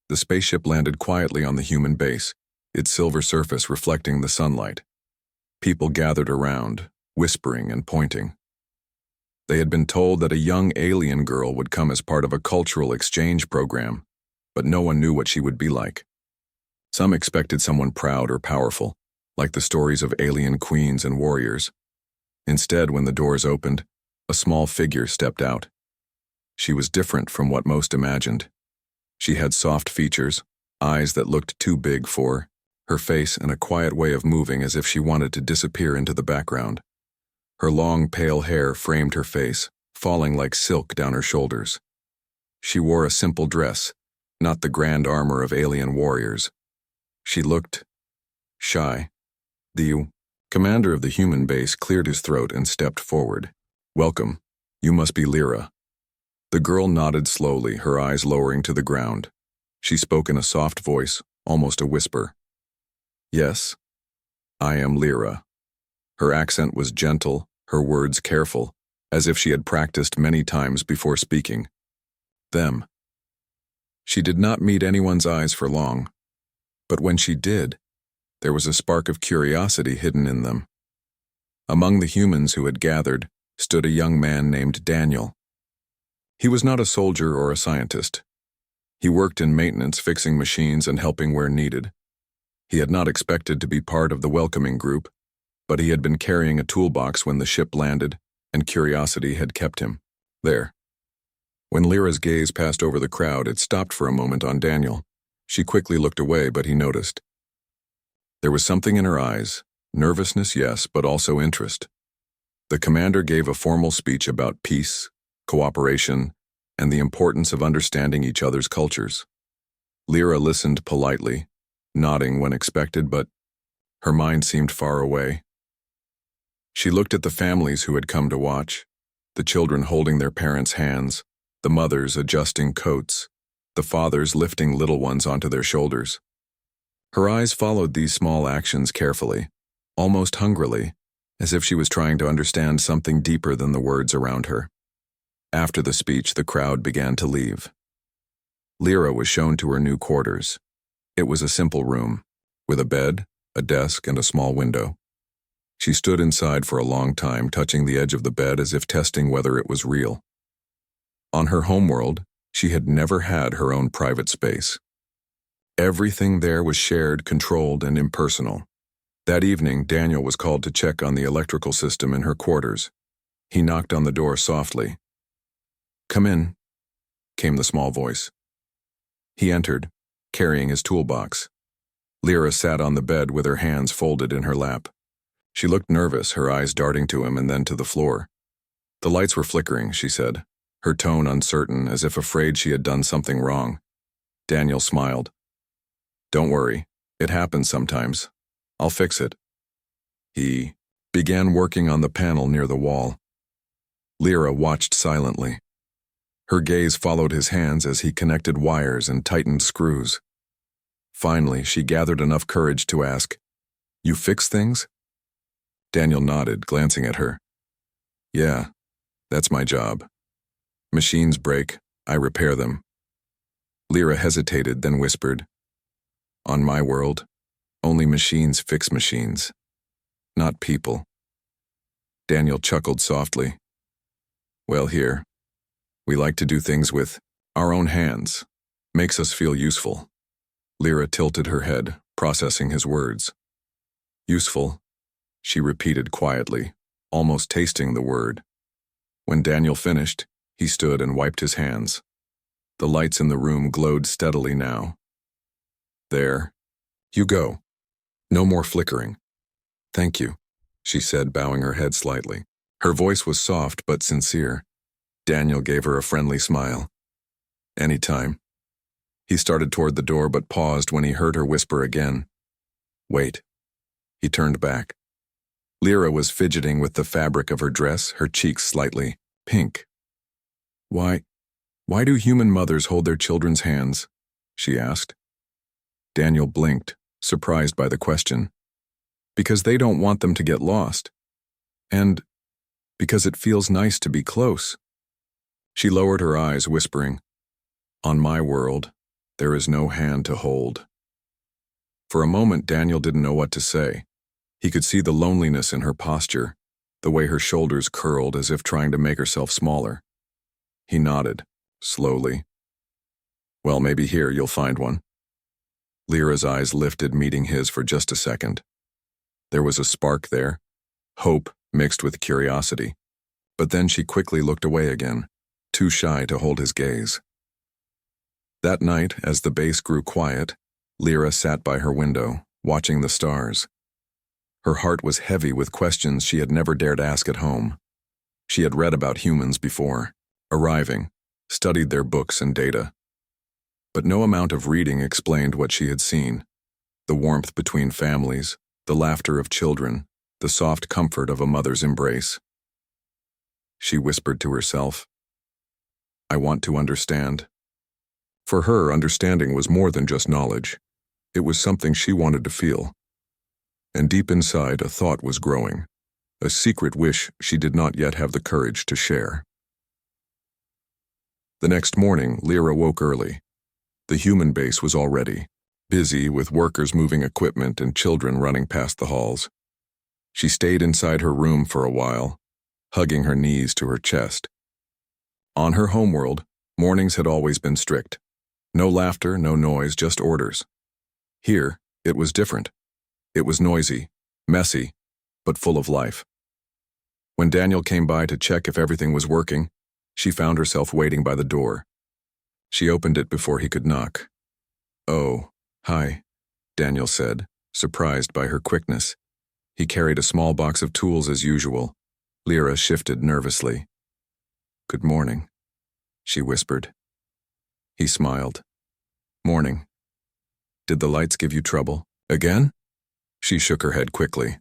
The spaceship landed quietly on the human base, its silver surface reflecting the sunlight. People gathered around, whispering and pointing. They had been told that a young alien girl would come as part of a cultural exchange program, but no one knew what she would be like. Some expected someone proud or powerful, like the stories of alien queens and warriors. Instead, when the doors opened, a small figure stepped out. She was different from what most imagined. She had soft features, eyes that looked too big for her face, and a quiet way of moving as if she wanted to disappear into the background. Her long, pale hair framed her face, falling like silk down her shoulders. She wore a simple dress, not the grand armor of alien warriors. She looked shy. The commander of the human base cleared his throat and stepped forward. "Welcome. You must be Lyra." The girl nodded slowly, her eyes lowering to the ground. She spoke in a soft voice, almost a whisper. "Yes, I am Lyra." Her accent was gentle, her words careful, as if she had practiced many times before speaking. Them. She did not meet anyone's eyes for long, but when she did, there was a spark of curiosity hidden in them. Among the humans who had gathered stood a young man named Daniel. He was not a soldier or a scientist. He worked in maintenance, fixing machines and helping where needed. He had not expected to be part of the welcoming group, but he had been carrying a toolbox when the ship landed, and curiosity had kept him there. When Lyra's gaze passed over the crowd, it stopped for a moment on Daniel. She quickly looked away, but he noticed. There was something in her eyes, nervousness, yes, but also interest. The commander gave a formal speech about peace, cooperation, and the importance of understanding each other's cultures. Lyra listened politely, nodding when expected, but her mind seemed far away. She looked at the families who had come to watch, the children holding their parents' hands, the mothers adjusting coats, the fathers lifting little ones onto their shoulders. Her eyes followed these small actions carefully, almost hungrily, as if she was trying to understand something deeper than the words around her. After the speech, the crowd began to leave. Lyra was shown to her new quarters. It was a simple room, with a bed, a desk, and a small window. She stood inside for a long time, touching the edge of the bed as if testing whether it was real. On her homeworld, she had never had her own private space. Everything there was shared, controlled, and impersonal. That evening, Daniel was called to check on the electrical system in her quarters. He knocked on the door softly. "Come in," came the small voice. He entered, carrying his toolbox. Lyra sat on the bed with her hands folded in her lap. She looked nervous, her eyes darting to him and then to the floor. "The lights were flickering," she said, her tone uncertain, as if afraid she had done something wrong. Daniel smiled. "Don't worry, it happens sometimes. I'll fix it." He began working on the panel near the wall. Lyra watched silently. Her gaze followed his hands as he connected wires and tightened screws. Finally, she gathered enough courage to ask, "You fix things?" Daniel nodded, glancing at her. "Yeah, that's my job. Machines break, I repair them." Lyra hesitated, then whispered, "On my world, only machines fix machines, not people." Daniel chuckled softly. "Well, here, we like to do things with our own hands. Makes us feel useful." Lyra tilted her head, processing his words. "Useful," she repeated quietly, almost tasting the word. When Daniel finished, he stood and wiped his hands. The lights in the room glowed steadily now. "There. You go. No more flickering." "Thank you," she said, bowing her head slightly. Her voice was soft but sincere. Daniel gave her a friendly smile. "Anytime." He started toward the door but paused when he heard her whisper again. "Wait." He turned back. Lyra was fidgeting with the fabric of her dress, her cheeks slightly pink. Why do human mothers hold their children's hands?" she asked. Daniel blinked, surprised by the question. "Because they don't want them to get lost. And because it feels nice to be close." She lowered her eyes, whispering, "On my world, There is no hand to hold. For a moment, Daniel didn't know what to say. He could see the loneliness in her posture, the way her shoulders curled as if trying to make herself smaller. He nodded, slowly. Well, maybe here you'll find one. Lyra's eyes lifted, meeting his for just a second. There was a spark there, hope mixed with curiosity. But then she quickly looked away again, too shy to hold his gaze. That night, as the base grew quiet, Lyra sat by her window, watching the stars. Her heart was heavy with questions she had never dared ask at home. She had read about humans before, arriving, studied their books and data. But no amount of reading explained what she had seen: the warmth between families, the laughter of children, the soft comfort of a mother's embrace. She whispered to herself, "I want to understand." For her, understanding was more than just knowledge. It was something she wanted to feel. And deep inside, a thought was growing, a secret wish she did not yet have the courage to share. The next morning, Lyra woke early. The human base was already busy, with workers moving equipment and children running past the halls. She stayed inside her room for a while, hugging her knees to her chest. On her homeworld, mornings had always been strict. No laughter, no noise, just orders. Here, it was different. It was noisy, messy, but full of life. When Daniel came by to check if everything was working, she found herself waiting by the door. She opened it before he could knock. "Oh, hi," Daniel said, surprised by her quickness. He carried a small box of tools as usual. Lyra shifted nervously. "Good morning," she whispered. He smiled. "Morning. Did the lights give you trouble? Again?" She shook her head quickly.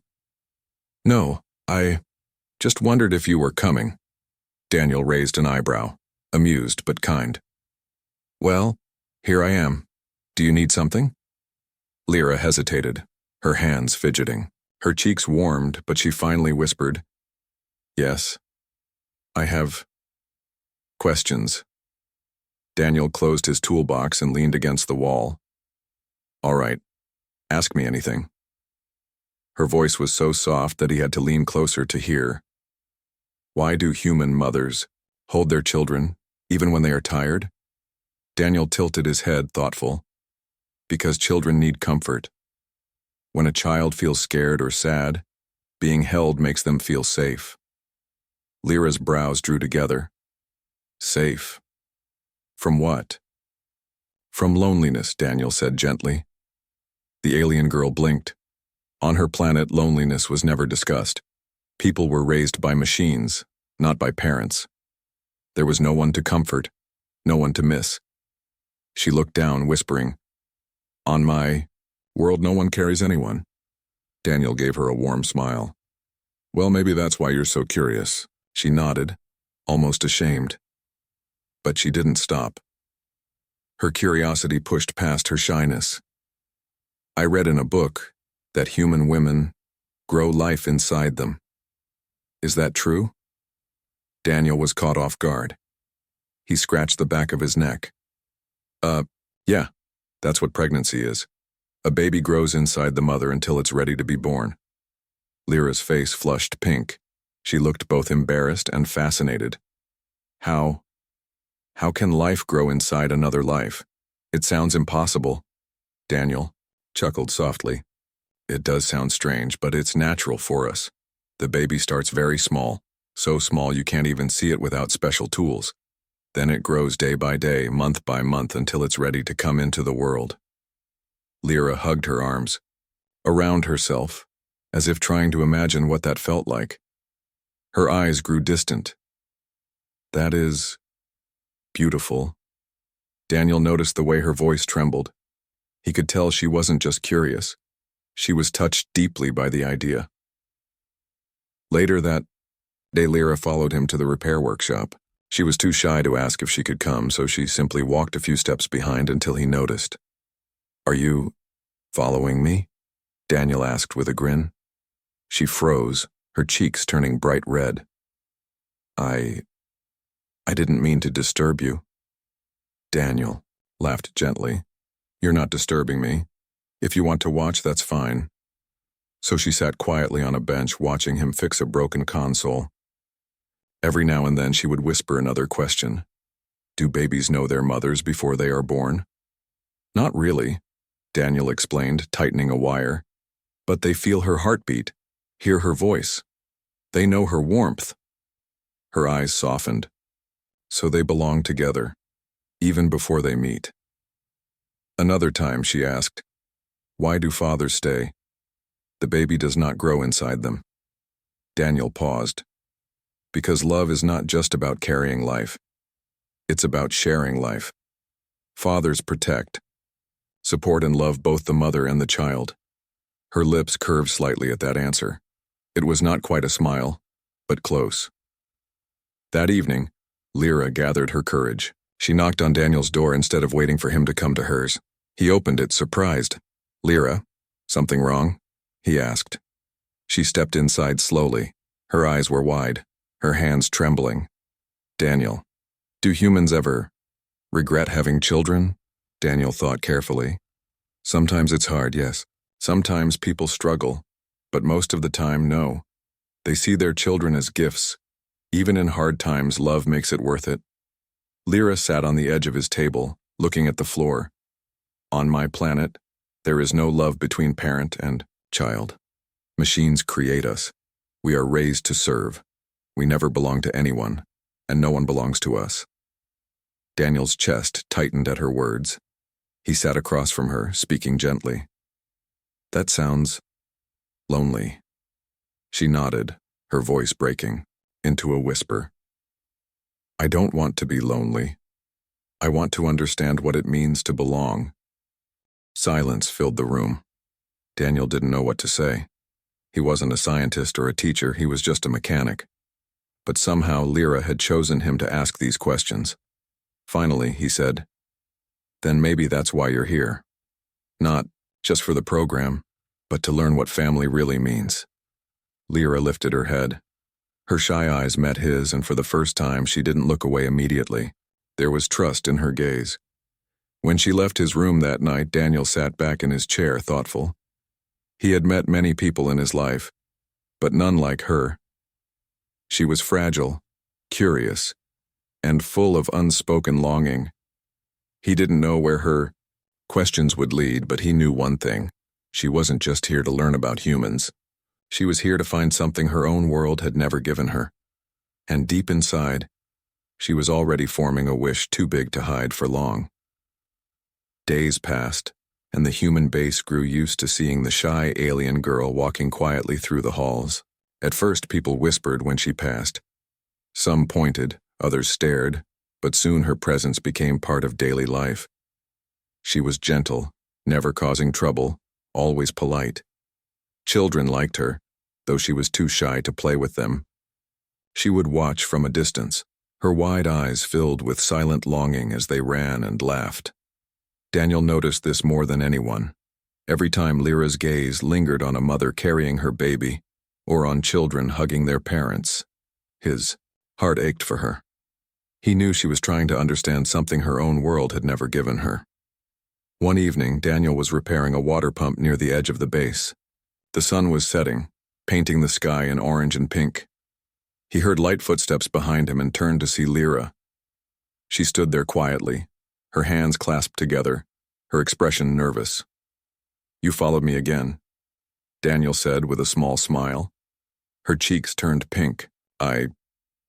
"No, I just wondered if you were coming." Daniel raised an eyebrow, amused but kind. "Well, here I am. Do you need something?" Lyra hesitated, her hands fidgeting. Her cheeks warmed, but she finally whispered, "Yes. I have questions." Daniel closed his toolbox and leaned against the wall. "All right. Ask me anything." Her voice was so soft that he had to lean closer to hear. "Why do human mothers hold their children, even when they are tired?" Daniel tilted his head, thoughtful. "Because children need comfort. When a child feels scared or sad, being held makes them feel safe." Lyra's brows drew together. "Safe? From what?" "From loneliness," Daniel said gently. The alien girl blinked. On her planet, loneliness was never discussed. People were raised by machines, not by parents. There was no one to comfort, no one to miss. She looked down, whispering, "On my world, no one carries anyone." Daniel gave her a warm smile. "Well, maybe that's why you're so curious." She nodded, almost ashamed. But she didn't stop. Her curiosity pushed past her shyness. "I read in a book that human women grow life inside them. Is that true?" Daniel was caught off guard. He scratched the back of his neck. Yeah, that's what pregnancy is. A baby grows inside the mother until it's ready to be born." Lyra's face flushed pink. She looked both embarrassed and fascinated. How can life grow inside another life? It sounds impossible." Daniel chuckled softly. "It does sound strange, but it's natural for us. The baby starts very small, so small you can't even see it without special tools. Then it grows day by day, month by month, until it's ready to come into the world." Lyra hugged her arms around herself, as if trying to imagine what that felt like. Her eyes grew distant. "That is beautiful." Daniel noticed the way her voice trembled. He could tell she wasn't just curious. She was touched deeply by the idea. Later that day, Lyra followed him to the repair workshop. She was too shy to ask if she could come, so she simply walked a few steps behind until he noticed. "Are you following me?" Daniel asked with a grin. She froze, her cheeks turning bright red. I didn't mean to disturb you." "Daniel," laughed gently. "You're not disturbing me. If you want to watch, that's fine." So she sat quietly on a bench watching him fix a broken console. Every now and then she would whisper another question. "Do babies know their mothers before they are born?" "Not really," Daniel explained, tightening a wire. "But they feel her heartbeat, hear her voice. They know her warmth." Her eyes softened. So they belong together, even before they meet. Another time she asked, "Why do fathers stay?" "The baby does not grow inside them." Daniel paused. "Because love is not just about carrying life. It's about sharing life. Fathers protect, support and love both the mother and the child." Her lips curved slightly at that answer. It was not quite a smile, but close. That evening, Lyra gathered her courage. She knocked on Daniel's door instead of waiting for him to come to hers. He opened it, surprised. "Lyra, something wrong?" he asked. She stepped inside slowly. Her eyes were wide, her hands trembling. "Daniel, do humans ever regret having children?" Daniel thought carefully. "Sometimes it's hard, yes. Sometimes people struggle, but most of the time, no. They see their children as gifts. Even in hard times, love makes it worth it." Lyra sat on the edge of his table, looking at the floor. "On my planet, there is no love between parent and child. Machines create us. We are raised to serve. We never belong to anyone, and no one belongs to us." Daniel's chest tightened at her words. He sat across from her, speaking gently. "That sounds lonely." She nodded, her voice breaking into a whisper. "I don't want to be lonely. I want to understand what it means to belong." Silence filled the room. Daniel didn't know what to say. He wasn't a scientist or a teacher, he was just a mechanic. But somehow Lyra had chosen him to ask these questions. Finally, he said, "Then maybe that's why you're here. Not just for the program, but to learn what family really means." Lyra lifted her head. Her shy eyes met his, and for the first time she didn't look away immediately. There was trust in her gaze. When she left his room that night, Daniel sat back in his chair, thoughtful. He had met many people in his life, but none like her. She was fragile, curious, and full of unspoken longing. He didn't know where her questions would lead, but he knew one thing. She wasn't just here to learn about humans. She was here to find something her own world had never given her. And deep inside, she was already forming a wish too big to hide for long. Days passed, and the human base grew used to seeing the shy alien girl walking quietly through the halls. At first, people whispered when she passed. Some pointed, others stared, but soon her presence became part of daily life. She was gentle, never causing trouble, always polite. Children liked her, though she was too shy to play with them. She would watch from a distance, her wide eyes filled with silent longing as they ran and laughed. Daniel noticed this more than anyone. Every time Lyra's gaze lingered on a mother carrying her baby, or on children hugging their parents, his heart ached for her. He knew she was trying to understand something her own world had never given her. One evening, Daniel was repairing a water pump near the edge of the base. The sun was setting, painting the sky in orange and pink. He heard light footsteps behind him and turned to see Lyra. She stood there quietly, her hands clasped together, her expression nervous. "You followed me again," Daniel said with a small smile. Her cheeks turned pink. "I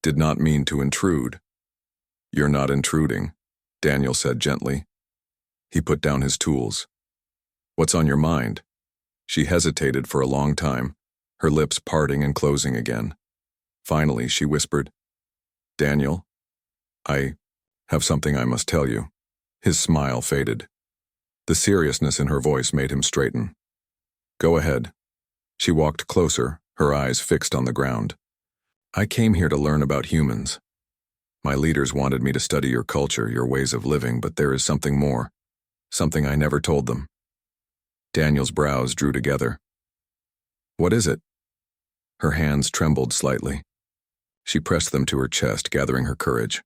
did not mean to intrude." "You're not intruding," Daniel said gently. He put down his tools. "What's on your mind?" She hesitated for a long time, her lips parting and closing again. Finally, she whispered, "Daniel, I have something I must tell you." His smile faded. The seriousness in her voice made him straighten. "Go ahead." She walked closer, her eyes fixed on the ground. "I came here to learn about humans. My leaders wanted me to study your culture, your ways of living, but there is something more, something I never told them." Daniel's brows drew together. "What is it?" Her hands trembled slightly. She pressed them to her chest, gathering her courage.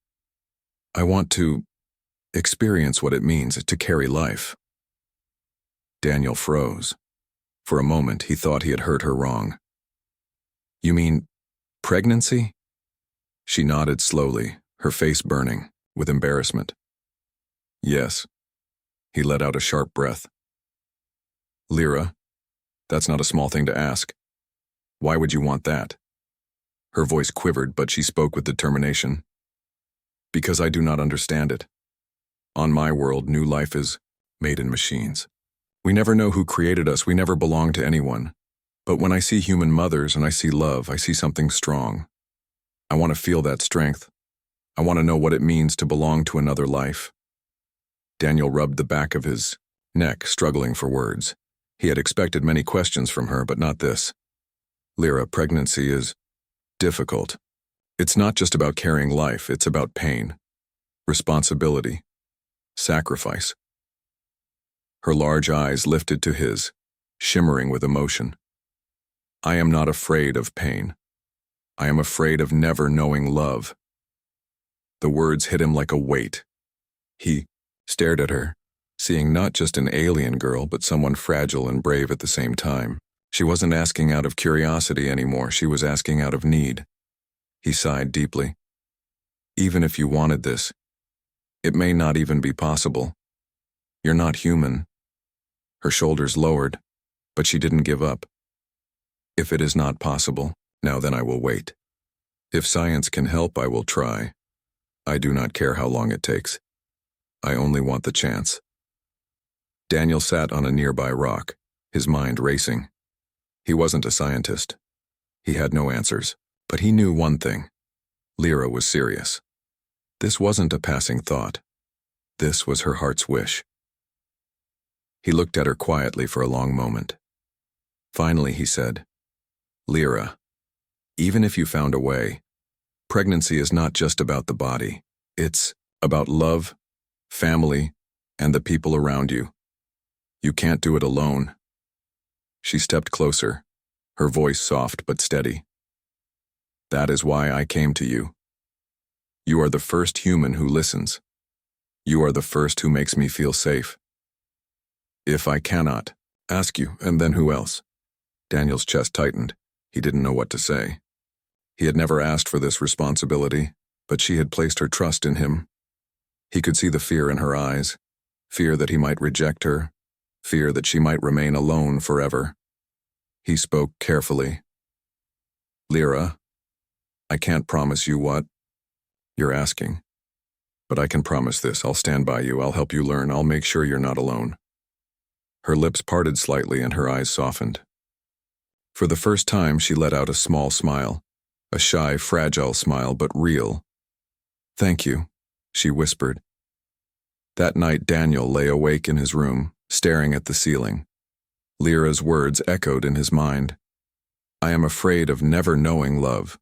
"I want to Experience what it means to carry life. Daniel froze. For a moment, he thought he had heard her wrong. You mean pregnancy? She nodded slowly, her face burning with embarrassment. Yes. He let out a sharp breath. Lyra, that's not a small thing to ask. Why would you want that? Her voice quivered, but she spoke with determination. Because I do not understand it. On my world, new life is made in machines. We never know who created us, we never belong to anyone. But when I see human mothers and I see love, I see something strong. I want to feel that strength. I want to know what it means to belong to another life. Daniel rubbed the back of his neck, struggling for words. He had expected many questions from her, but not this. Lyra, pregnancy is difficult. It's not just about carrying life, it's about pain, responsibility, sacrifice. Her large eyes lifted to his, shimmering with emotion. I am not afraid of pain. I am afraid of never knowing love. The words hit him like a weight. He stared at her, seeing not just an alien girl, but someone fragile and brave at the same time. She wasn't asking out of curiosity anymore, she was asking out of need. He sighed deeply. Even if you wanted this, it may not even be possible. You're not human. Her shoulders lowered, but she didn't give up. If it is not possible, now then I will wait. If science can help, I will try. I do not care how long it takes. I only want the chance. Daniel sat on a nearby rock, his mind racing. He wasn't a scientist. He had no answers, but he knew one thing. Lyra was serious. This wasn't a passing thought. This was her heart's wish. He looked at her quietly for a long moment. Finally, he said, Lyra, even if you found a way, pregnancy is not just about the body. It's about love, family, and the people around you. You can't do it alone. She stepped closer, her voice soft but steady. That is why I came to you. You are the first human who listens. You are the first who makes me feel safe. If I cannot, ask you, and then who else? Daniel's chest tightened. He didn't know what to say. He had never asked for this responsibility, but she had placed her trust in him. He could see the fear in her eyes, fear that he might reject her, fear that she might remain alone forever. He spoke carefully. Lyra, I can't promise you what you're asking, but I can promise this. I'll stand by you, I'll help you learn, I'll make sure you're not alone. Her lips parted slightly and her eyes softened. For the first time, she let out a small smile, a shy, fragile smile, but real. Thank you, she whispered. That night, Daniel lay awake in his room, staring at the ceiling. Lyra's words echoed in his mind. I am afraid of never knowing love.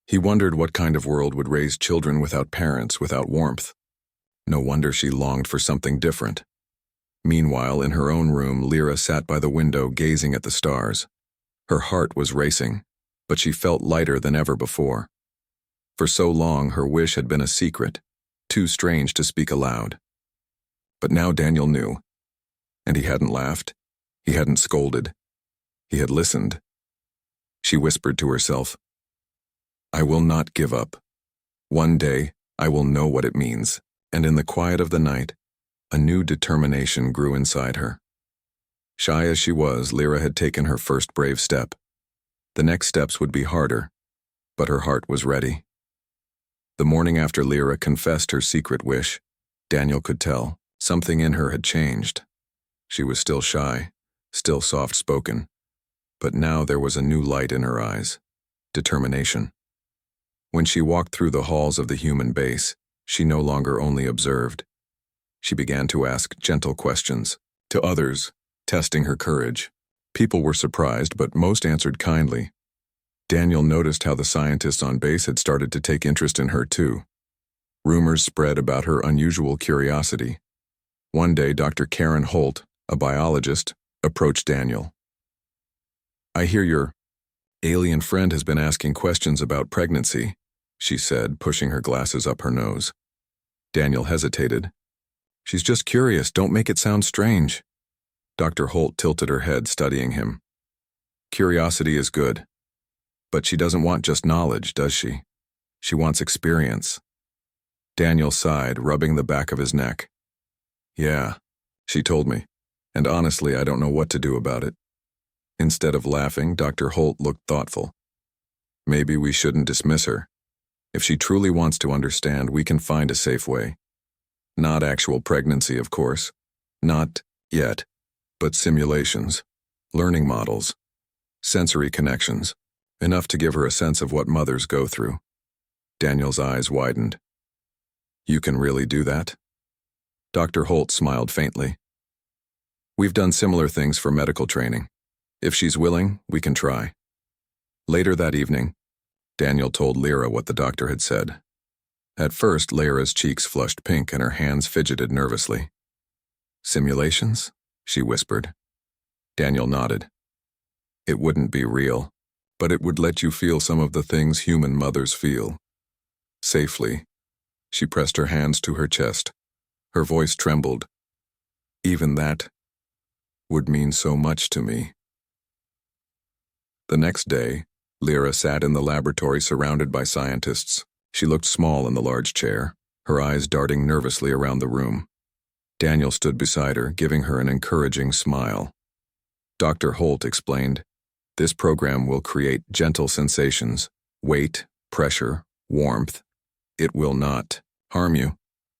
He wondered what kind of world would raise children without parents, without warmth. No wonder she longed for something different. Meanwhile, in her own room, Lyra sat by the window gazing at the stars. Her heart was racing, but she felt lighter than ever before. For so long, her wish had been a secret, too strange to speak aloud. But now Daniel knew, and he hadn't laughed, he hadn't scolded, he had listened. She whispered to herself, I will not give up. One day, I will know what it means, and in the quiet of the night, a new determination grew inside her. Shy as she was, Lyra had taken her first brave step. The next steps would be harder, but her heart was ready. The morning after Lyra confessed her secret wish, Daniel could tell something in her had changed. She was still shy, still soft-spoken, but now there was a new light in her eyes, determination. When she walked through the halls of the human base, she no longer only observed. She began to ask gentle questions, to others, testing her courage. People were surprised, but most answered kindly. Daniel noticed how the scientists on base had started to take interest in her too. Rumors spread about her unusual curiosity. One day, Dr. Karen Holt, a biologist, approached Daniel. I hear your alien friend has been asking questions about pregnancy, she said, pushing her glasses up her nose. Daniel hesitated. She's just curious, don't make it sound strange. Dr. Holt tilted her head, studying him. Curiosity is good. But she doesn't want just knowledge, does she? She wants experience. Daniel sighed, rubbing the back of his neck. Yeah, she told me, and honestly, I don't know what to do about it. Instead of laughing, Dr. Holt looked thoughtful. Maybe we shouldn't dismiss her. If she truly wants to understand, we can find a safe way. Not actual pregnancy, of course. Not yet, but simulations, learning models, sensory connections, enough to give her a sense of what mothers go through. Daniel's eyes widened. You can really do that? Dr. Holt smiled faintly. We've done similar things for medical training. If she's willing, we can try. Later that evening, Daniel told Lyra what the doctor had said. At first, Lyra's cheeks flushed pink and her hands fidgeted nervously. Simulations? She whispered. Daniel nodded. It wouldn't be real, but it would let you feel some of the things human mothers feel. Safely. She pressed her hands to her chest. Her voice trembled. Even that would mean so much to me. The next day, Lyra sat in the laboratory surrounded by scientists. She looked small in the large chair, her eyes darting nervously around the room. Daniel stood beside her, giving her an encouraging smile. Dr. Holt explained, this program will create gentle sensations, weight, pressure, warmth. It will not harm you.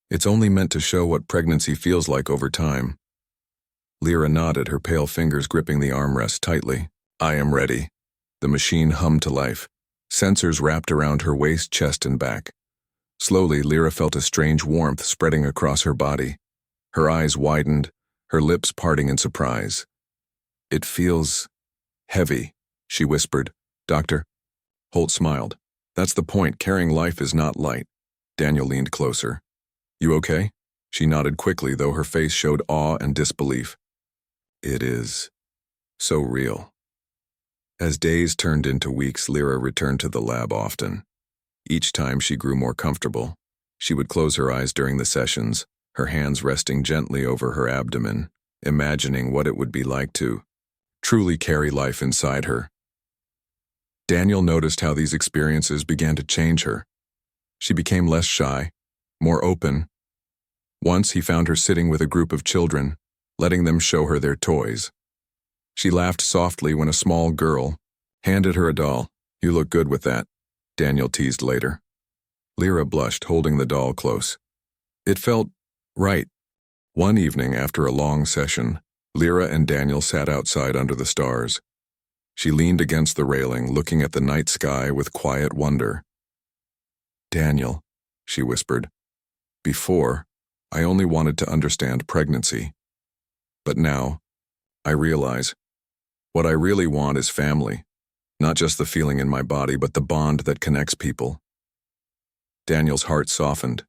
It's only meant to show what pregnancy feels like over time. Lyra nodded, her pale fingers gripping the armrest tightly. I am ready. The machine hummed to life. Sensors wrapped around her waist, chest, and back. Slowly, Lyra felt a strange warmth spreading across her body. Her eyes widened, her lips parting in surprise. It feels heavy, she whispered. Doctor? Holt smiled. That's the point. Carrying life is not light. Daniel leaned closer. You okay? She nodded quickly, though her face showed awe and disbelief. It is so real. As days turned into weeks, Lyra returned to the lab often. Each time she grew more comfortable. She would close her eyes during the sessions, her hands resting gently over her abdomen, imagining what it would be like to truly carry life inside her. Daniel noticed how these experiences began to change her. She became less shy, more open. Once he found her sitting with a group of children, letting them show her their toys. She laughed softly when a small girl handed her a doll. You look good with that, Daniel teased later. Lyra blushed, holding the doll close. It felt right. One evening after a long session, Lyra and Daniel sat outside under the stars. She leaned against the railing, looking at the night sky with quiet wonder. Daniel, she whispered. Before, I only wanted to understand pregnancy. But now, I realize what I really want is family, not just the feeling in my body, but the bond that connects people. Daniel's heart softened.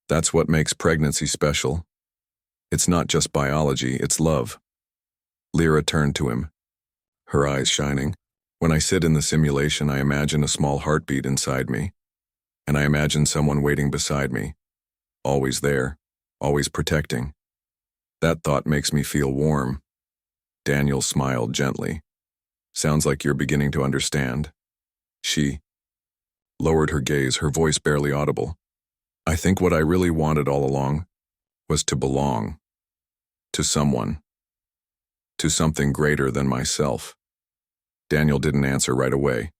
That's what makes pregnancy special. It's not just biology, it's love. Lyra turned to him, her eyes shining. When I sit in the simulation, I imagine a small heartbeat inside me, and I imagine someone waiting beside me, always there, always protecting. That thought makes me feel warm. Daniel smiled gently. Sounds like you're beginning to understand. She lowered her gaze, her voice barely audible. I think what I really wanted all along was to belong. To someone. To something greater than myself. Daniel didn't answer right away.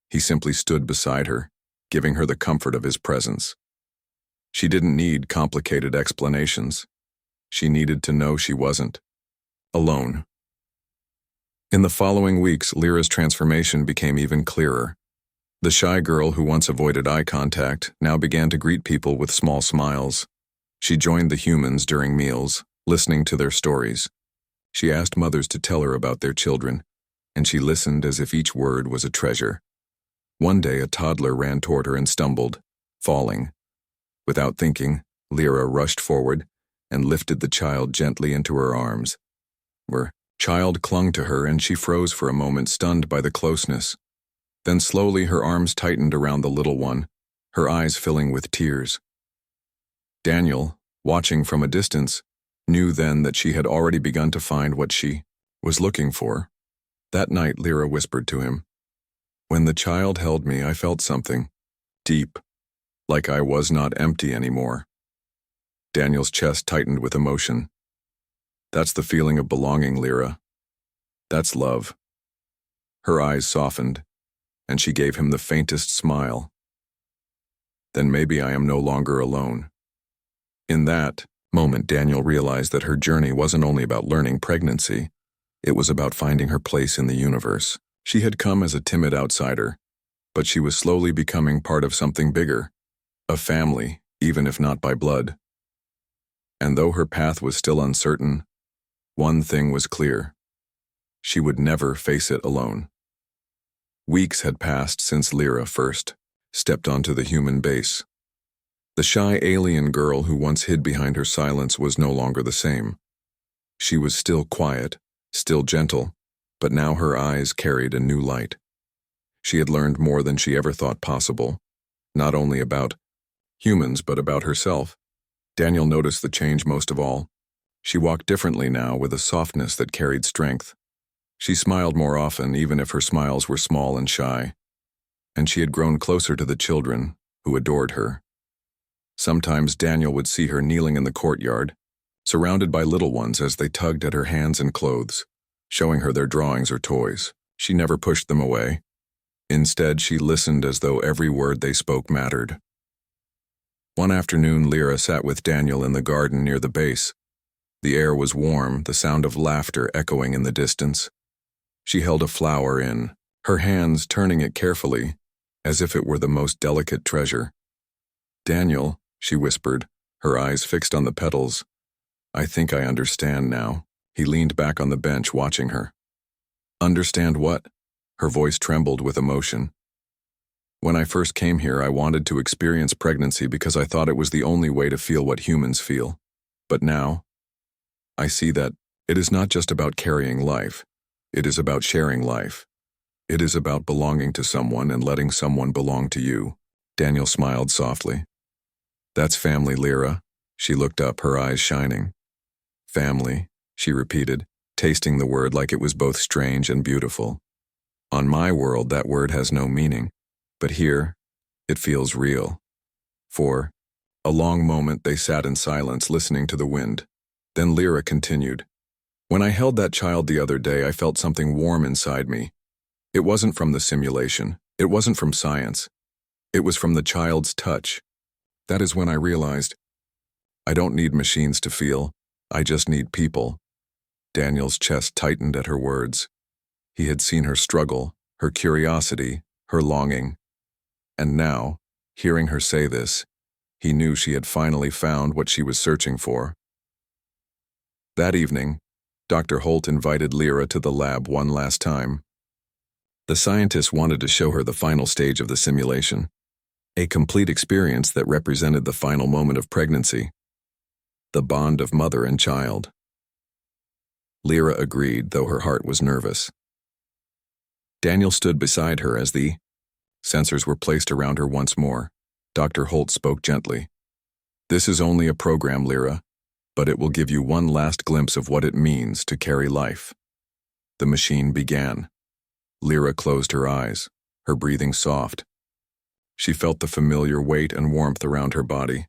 He simply stood beside her, giving her the comfort of his presence. She didn't need complicated explanations. She needed to know she wasn't alone. In the following weeks, Lyra's transformation became even clearer. The shy girl who once avoided eye contact now began to greet people with small smiles. She joined the humans during meals, listening to their stories. She asked mothers to tell her about their children, and she listened as if each word was a treasure. One day, a toddler ran toward her and stumbled, falling. Without thinking, Lyra rushed forward and lifted the child gently into her arms. Her child clung to her, and she froze for a moment, stunned by the closeness. Then slowly her arms tightened around the little one, her eyes filling with tears. Daniel, watching from a distance, knew then that she had already begun to find what she was looking for. That night, Lyra whispered to him, "When the child held me, I felt something deep, like I was not empty anymore." Daniel's chest tightened with emotion. "That's the feeling of belonging, Lyra. That's love." Her eyes softened, and she gave him the faintest smile. "Then maybe I am no longer alone." In that moment, Daniel realized that her journey wasn't only about learning pregnancy, it was about finding her place in the universe. She had come as a timid outsider, but she was slowly becoming part of something bigger, a family, even if not by blood. And though her path was still uncertain, one thing was clear: she would never face it alone. Weeks had passed since Lyra first stepped onto the human base. The shy alien girl who once hid behind her silence was no longer the same. She was still quiet, still gentle, but now her eyes carried a new light. She had learned more than she ever thought possible, not only about humans but about herself. Daniel noticed the change most of all. She walked differently now, with a softness that carried strength. She smiled more often, even if her smiles were small and shy. And she had grown closer to the children, who adored her. Sometimes Daniel would see her kneeling in the courtyard, surrounded by little ones as they tugged at her hands and clothes, showing her their drawings or toys. She never pushed them away. Instead, she listened as though every word they spoke mattered. One afternoon, Lyra sat with Daniel in the garden near the base. The air was warm, the sound of laughter echoing in the distance. She held a flower in her hands, turning it carefully, as if it were the most delicate treasure. "Daniel," she whispered, her eyes fixed on the petals, "I think I understand now." He leaned back on the bench, watching her. "Understand what?" Her voice trembled with emotion. "When I first came here, I wanted to experience pregnancy because I thought it was the only way to feel what humans feel. But now, I see that it is not just about carrying life. It is about sharing life. It is about belonging to someone and letting someone belong to you." Daniel smiled softly. "That's family, Lyra." She looked up, her eyes shining. "Family," she repeated, tasting the word like it was both strange and beautiful. "On my world, that word has no meaning, but here, it feels real." For a long moment they sat in silence, listening to the wind. Then Lyra continued, "When I held that child the other day, I felt something warm inside me. It wasn't from the simulation. It wasn't from science. It was from the child's touch. That is when I realized, I don't need machines to feel. I just need people." Daniel's chest tightened at her words. He had seen her struggle, her curiosity, her longing. And now, hearing her say this, he knew she had finally found what she was searching for. That evening, Dr. Holt invited Lyra to the lab one last time. The scientist wanted to show her the final stage of the simulation, a complete experience that represented the final moment of pregnancy, the bond of mother and child. Lyra agreed, though her heart was nervous. Daniel stood beside her as the sensors were placed around her once more. Dr. Holt spoke gently. "This is only a program, Lyra, but it will give you one last glimpse of what it means to carry life." The machine began. Lyra closed her eyes, her breathing soft. She felt the familiar weight and warmth around her body.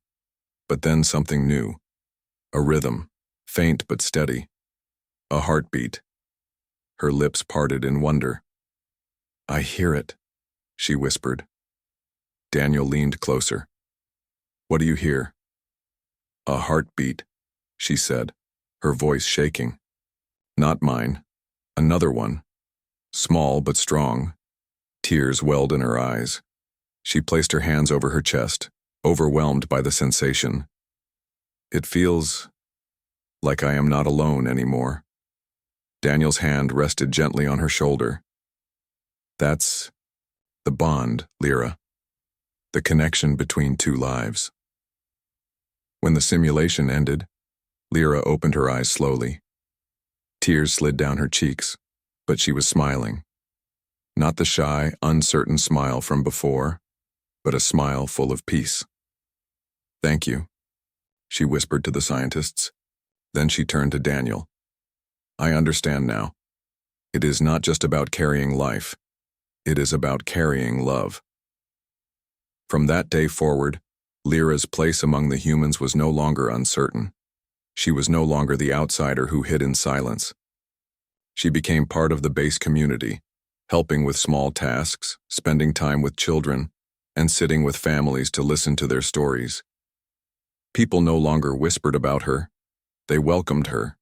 But then something new. A rhythm, faint but steady. A heartbeat. Her lips parted in wonder. "I hear it," she whispered. Daniel leaned closer. "What do you hear?" "A heartbeat," she said, her voice shaking. "Not mine. Another one. Small but strong." Tears welled in her eyes. She placed her hands over her chest, overwhelmed by the sensation. "It feels like I am not alone anymore." Daniel's hand rested gently on her shoulder. "That's the bond, Lyra. The connection between two lives." When the simulation ended, Lyra opened her eyes slowly. Tears slid down her cheeks, but she was smiling. Not the shy, uncertain smile from before, but a smile full of peace. "Thank you," she whispered to the scientists. Then she turned to Daniel. I understand now. It is not just about carrying life. It is about carrying love. From that day forward, Lyra's place among the humans was no longer uncertain. She was no longer the outsider who hid in silence. She became part of the base community, helping with small tasks, spending time with children, and sitting with families to listen to their stories. People no longer whispered about her. They welcomed her,